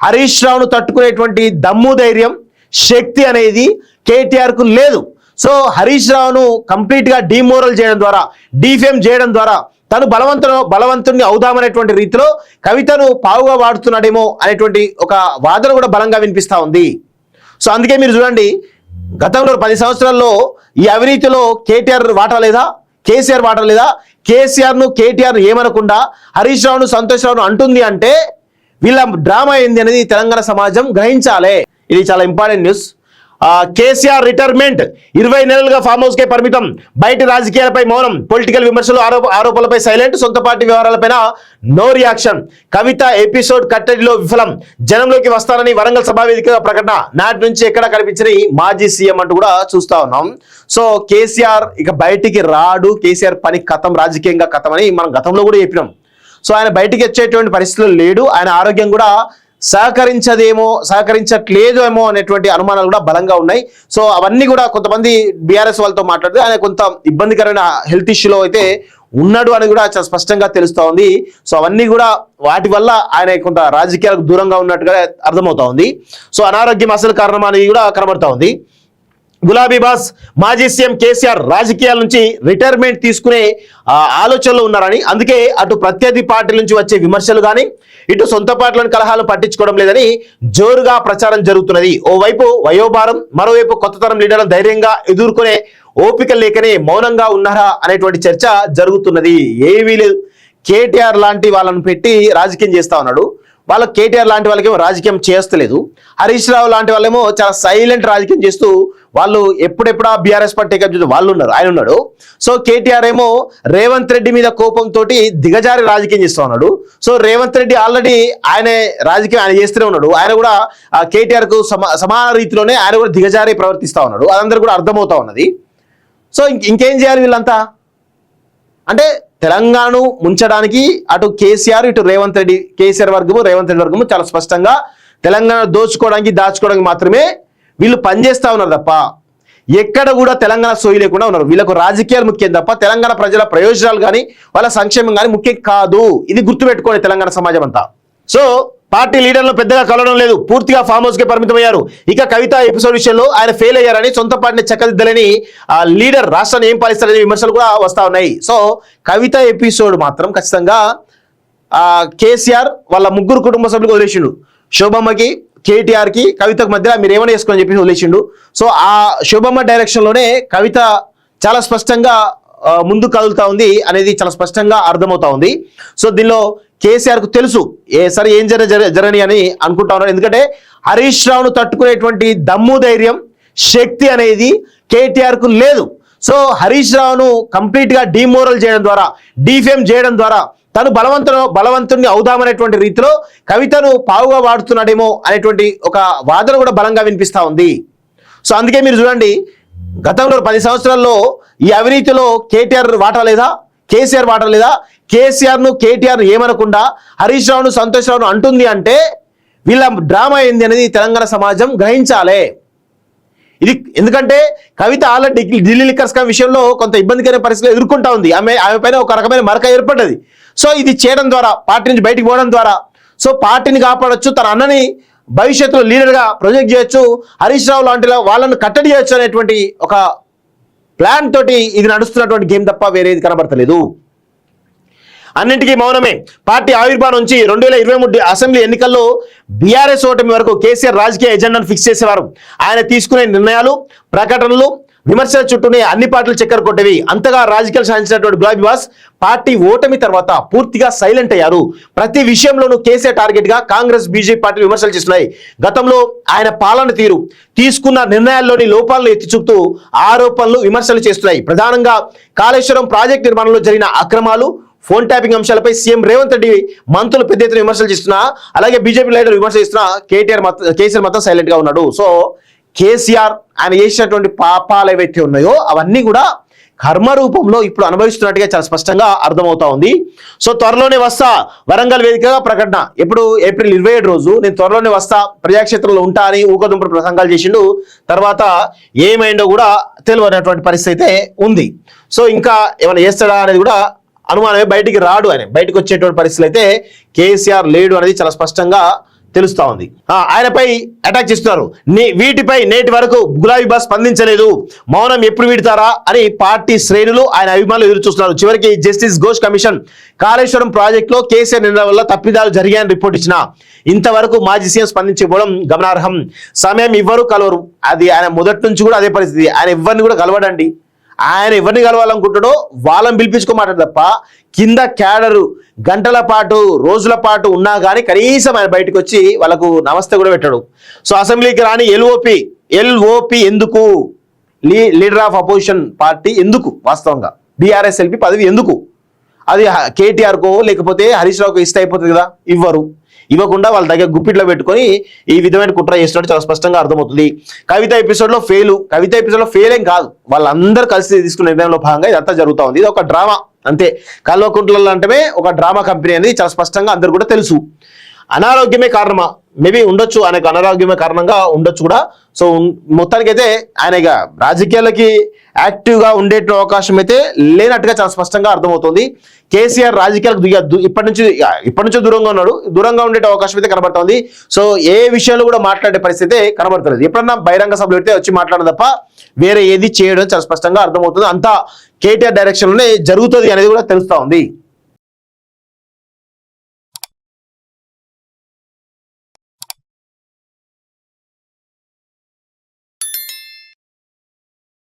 హరీష్ రావును తట్టుకునేటువంటి దమ్ము ధైర్యం శక్తి అనేది కేటీఆర్ కు లేదు. సో హరీష్ రావును కంప్లీట్ గా డిమోరల్ చేయడం ద్వారా, డిఫేమ్ చేయడం ద్వారా తను బలవంతుని అవుదామనేటువంటి రీతిలో కవితను పావుగా వాడుతున్నాడేమో అనేటువంటి ఒక వాదన కూడా బలంగా వినిపిస్తా ఉంది. సో అందుకే మీరు చూడండి, గతంలో 10 సంవత్సరాల్లో ఈ అవినీతిలో కేటీఆర్ వాటా లేదా, కేసీఆర్ వాటా లేదా? కేసీఆర్ను కేటీఆర్ ఏమనకుండా హరీష్ రావును సంతోష్ రావును అంటుంది అంటే వీళ్ళ డ్రామా ఏంది అనేది తెలంగాణ సమాజం గ్రహించాలి. ఇది చాలా ఇంపార్టెంట్ న్యూస్. కేసీఆర్ రిటైర్మెంట్ 20 నెలలుగా ఫామ్ హౌస్ కే పరిమితం, బయట రాజకీయాలపై మౌనం, పొలిటికల్ విమర్శలు ఆరోపణలపై సైలెంట్, సొంత పార్టీ వ్యవహారాలపైన నో రియాక్షన్, కవిత ఎపిసోడ్ కట్టడిలో విఫలం, జనంలోకి వస్తారని వరంగల్ సభా వేదికగా ప్రకటన, నాటి నుంచి ఎక్కడ కనిపించని మాజీ సీఎం అంటూ కూడా చూస్తా ఉన్నాం. సో కేసీఆర్ ఇక బయటికి రాడు, కేసీఆర్ పని కథం, రాజకీయంగా కథం అని మనం గతంలో కూడా చెప్పినాం. సో ఆయన బయటికి వచ్చేటువంటి పరిస్థితులు లేడు, ఆయన ఆరోగ్యం కూడా సహకరించట్లేదు ఏమో అనేటువంటి అనుమానాలు కూడా బలంగా ఉన్నాయి. సో అవన్నీ కూడా కొంతమంది బీఆర్ఎస్ వాళ్ళతో మాట్లాడితే ఆయన కొంత ఇబ్బందికరమైన హెల్త్ ఇష్యూలో అయితే ఉన్నాడు అని కూడా చాలా స్పష్టంగా తెలుస్తూ ఉంది. సో అవన్నీ కూడా వాటి వల్ల ఆయన కొంత రాజకీయాలకు దూరంగా ఉన్నట్టుగా అర్థమవుతా ఉంది. సో అనారోగ్యం అసలు కారణం అనేది కూడా కనబడతా ఉంది. గులాబీ బాస్ మాజీ సీఎం కేసీఆర్ రాజకీయాల నుంచి రిటైర్మెంట్ తీసుకునే ఆలోచనలో ఉన్నారని, అందుకే అటు ప్రత్యర్థి పార్టీల నుంచి వచ్చే విమర్శలు కానీ ఇటు సొంత పార్టీలోని కలహాలను పట్టించుకోవడం లేదని జోరుగా ప్రచారం జరుగుతున్నది. ఓవైపు వయోభారం, మరోవైపు కొత్త తరం లీడర్లను ధైర్యంగా ఎదుర్కొనే ఓపిక లేకనే మౌనంగా ఉన్నారా అనేటువంటి చర్చ జరుగుతున్నది. ఏమీ లేదు, కేటీఆర్ లాంటి వాళ్ళను పెట్టి రాజకీయం చేస్తా ఉన్నాడు, వాళ్ళకి కేటీఆర్ లాంటి వాళ్ళకేమో రాజకీయం చేస్తలేదు. హరీష్ రావు లాంటి వాళ్ళేమో చాలా సైలెంట్ రాజకీయం చేస్తూ వాళ్ళు ఎప్పుడెప్పుడా బీఆర్ఎస్ పార్టీ వాళ్ళు ఉన్నారు, ఆయన ఉన్నాడు. సో కేటీఆర్ ఏమో రేవంత్ రెడ్డి మీద కోపంతో దిగజారి రాజకీయం చేస్తూ ఉన్నాడు. సో రేవంత్ రెడ్డి ఆల్రెడీ ఆయన రాజకీయం ఆయన చేస్తూనే ఉన్నాడు, ఆయన కూడా కేటీఆర్ కు సమాన రీతిలోనే ఆయన కూడా దిగజారి ప్రవర్తిస్తూ ఉన్నాడు, అదందరూ కూడా అర్థమవుతా ఉన్నది. సో ఇంకేం చేయాలి వీళ్ళంతా అంటే తెలంగాణను ముంచడానికి అటు కేసీఆర్ ఇటు రేవంత్ రెడ్డి, కేసీఆర్ వర్గము రేవంత్ రెడ్డి వర్గము చాలా స్పష్టంగా తెలంగాణ దోచుకోవడానికి దాచుకోవడానికి మాత్రమే వీళ్ళు పనిచేస్తా ఉన్నారు తప్ప ఎక్కడ కూడా తెలంగాణ సోయి లేకుండా ఉన్నారు. వీళ్ళకు రాజకీయాలు ముఖ్యం తప్ప తెలంగాణ ప్రజల ప్రయోజనాలు కానీ వాళ్ళ సంక్షేమం కానీ ముఖ్యం కాదు. ఇది గుర్తుపెట్టుకోండి తెలంగాణ సమాజం అంతా. సో పార్టీ లీడర్లు పెద్దగా కలవడం లేదు, పూర్తిగా ఫామ్ హౌస్ కే పరిమితమయ్యారు. ఇక కవిత ఎపిసోడ్ విషయంలో ఆయన ఫెయిల్ అయ్యారని, సొంత పార్టీని చక్కదిద్దలేని లీడర్ రాష్ట్రాన్ని ఏం పాలిస్తారనే విమర్శలు కూడా వస్తా ఉన్నాయి. సో కవిత ఎపిసోడ్ మాత్రం ఖచ్చితంగా కేసీఆర్ వాళ్ళ ముగ్గురు కుటుంబ సభ్యులకు వదిలేసిండు. శోభమ్మకి, కేటీఆర్కి, కవితకు మధ్య మీరు ఏమైనా వేసుకోని చెప్పి వదిలేసిండు. సో ఆ శోభమ్మ డైరెక్షన్లోనే కవిత చాలా స్పష్టంగా ముందు కదులుతా ఉంది అనేది చాలా స్పష్టంగా అర్థమవుతా ఉంది. సో దీనిలో కేసీఆర్ కు తెలుసు సరే ఏం జరగని అని అనుకుంటా ఉన్నారు. ఎందుకంటే హరీష్ రావును తట్టుకునేటువంటి దమ్ము ధైర్యం శక్తి అనేది కేటీఆర్ కు లేదు. సో హరీష్ రావును కంప్లీట్ గా డిమోరల్ చేయడం ద్వారా, డిఫేమ్ చేయడం ద్వారా తను బలవంతుని అవుదామనేటువంటి రీతిలో కవితను పావుగా వాడుతున్నాడేమో అనేటువంటి ఒక వాదన కూడా బలంగా వినిపిస్తా ఉంది. సో అందుకే మీరు చూడండి, గతంలో 10 సంవత్సరాల్లో ఈ అవినీతిలో కేటీఆర్ వాటా లేదా, కేసీఆర్ వాటా లేదా? కేసీఆర్ను కేటీఆర్ ఏమనకుండా హరీష్ రావును సంతోష్ రావును అంటుంది అంటే వీళ్ళ డ్రామా ఏంది అనేది తెలంగాణ సమాజం గ్రహించాలి. ఇది ఎందుకంటే కవిత ఆల్రెడీ ఢిల్లీ లిక్కర్ స్కామ్ విషయంలో కొంత ఇబ్బందికరమైన పరిస్థితులు ఎదుర్కొంటా ఉంది. ఆమె పైన ఒక రకమైన మరక ఏర్పడ్డది. సో ఇది చేయడం ద్వారా, పార్టీ నుంచి బయటికి పోవడం ద్వారా సో పార్టీని కాపాడొచ్చు, తన అన్నని భవిష్యత్తులో లీడర్గా ప్రొజెక్ట్ చేయొచ్చు, హరీష్ రావు లాంటి వాళ్ళను కట్టడి చేయొచ్చు అనేటువంటి ఒక ప్లాన్ తోటి ఇది నడుస్తున్నటువంటి గేమ్ తప్ప వేరేది కనబడతలేదు. అన్నింటికీ మౌనమే. పార్టీ ఆవిర్భావం నుంచి 2023 అసెంబ్లీ ఎన్నికల్లో బీఆర్ఎస్ ఓటమి వరకు కేసీఆర్ రాజకీయ ఎజెండాను ఫిక్స్ చేసేవారు. ఆయన తీసుకునే నిర్ణయాలు, ప్రకటనలు, విమర్శల చుట్టూనే అన్ని పార్టీలు చక్కెర కొట్టేవి. అంతగా రాజకీయాలు సాధించినటువంటి గులాబీ బాస్ పార్టీ ఓటమి తర్వాత పూర్తిగా సైలెంట్ అయ్యారు. ప్రతి విషయంలోనూ కేసీఆర్ టార్గెట్ గా కాంగ్రెస్, బీజేపీ పార్టీలు విమర్శలు చేస్తున్నాయి. గతంలో ఆయన పాలన తీరు, తీసుకున్న నిర్ణయాల్లోని లోపాలను ఎత్తి చూపుతూ ఆరోపణలు, విమర్శలు చేస్తున్నాయి. ప్రధానంగా కాళేశ్వరం ప్రాజెక్టు నిర్మాణంలో జరిగిన అక్రమాలు, ఫోన్ ట్యాపింగ్ అంశాలపై సీఎం రేవంత్ రెడ్డి మంత్రులు పెద్ద ఎత్తున విమర్శలు చేస్తున్నా, అలాగే బీజేపీ లీడర్ విమర్శలు చేస్తున్నా కేసీఆర్ మాత్రం సైలెంట్ గా ఉన్నాడు. సో కేసీఆర్ ఆయన చేసినటువంటి పాపాలు ఏవైతే ఉన్నాయో అవన్నీ కూడా కర్మ రూపంలో ఇప్పుడు అనుభవిస్తున్నట్టుగా చాలా స్పష్టంగా అర్థమవుతా ఉంది. సో త్వరలోనే వస్తా, వరంగల్ వేదికగా ప్రకటన. ఎప్పుడు ఏప్రిల్ 27 రోజు నేను త్వరలోనే వస్తా, ప్రజాక్షేత్రంలో ఉంటా అని ఊకదుంపుడు ప్రసంగాలు చేసిండు. తర్వాత ఏమైందో కూడా తెలియనటువంటి పరిస్థితి అయితే ఉంది. సో ఇంకా ఏమైనా చేస్తాడా అనేది కూడా అనుమానమే, బయటికి రాడు. ఆయన బయటకు వచ్చేటువంటి పరిస్థితులు అయితే కేసీఆర్ లేడు అనేది చాలా స్పష్టంగా తెలుస్తా ఉంది. ఆయనపై అటాక్ చేస్తున్నారు. వీటిపై నేటి వరకు గులాబీ బాస్ స్పందించలేదు, మౌనం ఎప్పుడు వీడతారా అని పార్టీ శ్రేణులు ఆయన అభిమానులు ఎదురు చూస్తున్నారు. చివరికి జస్టిస్ ఘోష్ కమిషన్ కాళేశ్వరం ప్రాజెక్టులో కేసీఆర్ నిర్ణయం వల్ల తప్పిదాలు జరిగాయని రిపోర్ట్ ఇచ్చిన ఇంతవరకు మాజీ సీఎం స్పందించకపోవడం గమనార్హం. సమయం ఇవ్వరు, కలవరు. అది ఆయన మొదటి నుంచి కూడా అదే పరిస్థితి. ఆయన ఎవరిని కూడా కలవడండి. ఆయన ఎవరిని కలవాలనుకుంటాడో వాళ్ళని పిలిపించుకోమాట తప్ప కింద క్యాడరు గంటల పాటు రోజుల పాటు ఉన్నా కానీ కనీసం ఆయన బయటకు వచ్చి వాళ్ళకు నమస్తే కూడా పెట్టాడు. సో అసెంబ్లీకి రాని ఎల్ఓపి ఎందుకు, లీడర్ ఆఫ్ అపోజిషన్ పార్టీ ఎందుకు, వాస్తవంగా బీఆర్ఎస్ ఎల్పీ పదవి ఎందుకు? అది కేటీఆర్కో లేకపోతే హరీష్ రావుకో ఇస్తే అయిపోతుంది కదా. ఇవ్వకుండా వాళ్ళ దగ్గర గుప్పిట్లో పెట్టుకొని ఈ విధమైన కుట్ర చేస్తున్నట్టు చాలా స్పష్టంగా అర్థమవుతుంది. కవిత ఎపిసోడ్లో ఫెయిల్ ఏం కాదు, వాళ్ళందరూ కలిసి తీసుకున్న నిర్ణయంలో భాగంగా ఇదంతా జరుగుతూ ఉంది. ఇది ఒక డ్రామా అంతే. కల్వకుంట్లలో అంటే ఒక డ్రామా కంపెనీ అనేది చాలా స్పష్టంగా అందరు కూడా తెలుసు. అనారోగ్యమే కారణమా? మేబీ ఉండొచ్చు, ఆయనకు అనారోగ్యమే కారణంగా ఉండొచ్చు కూడా. సో మొత్తానికైతే ఆయన ఇక రాజకీయాలకి యాక్టివ్గా ఉండే అవకాశం అయితే లేనట్టుగా చాలా స్పష్టంగా అర్థమవుతుంది. కేసీఆర్ రాజకీయాలకు ఇప్పటి నుంచో దూరంగా ఉండే అవకాశం అయితే కనబడుతుంది. సో ఏ విషయంలో కూడా మాట్లాడే పరిస్థితి కనబడుతుంది. ఎప్పుడన్నా బహిరంగ సభలు పెడితే వచ్చి మాట్లాడడం తప్ప వేరే ఏది చేయడం చాలా స్పష్టంగా అర్థమవుతుంది. అంతా కేటీఆర్ డైరెక్షన్లోనే జరుగుతుంది అనేది కూడా తెలుస్తా ఉంది.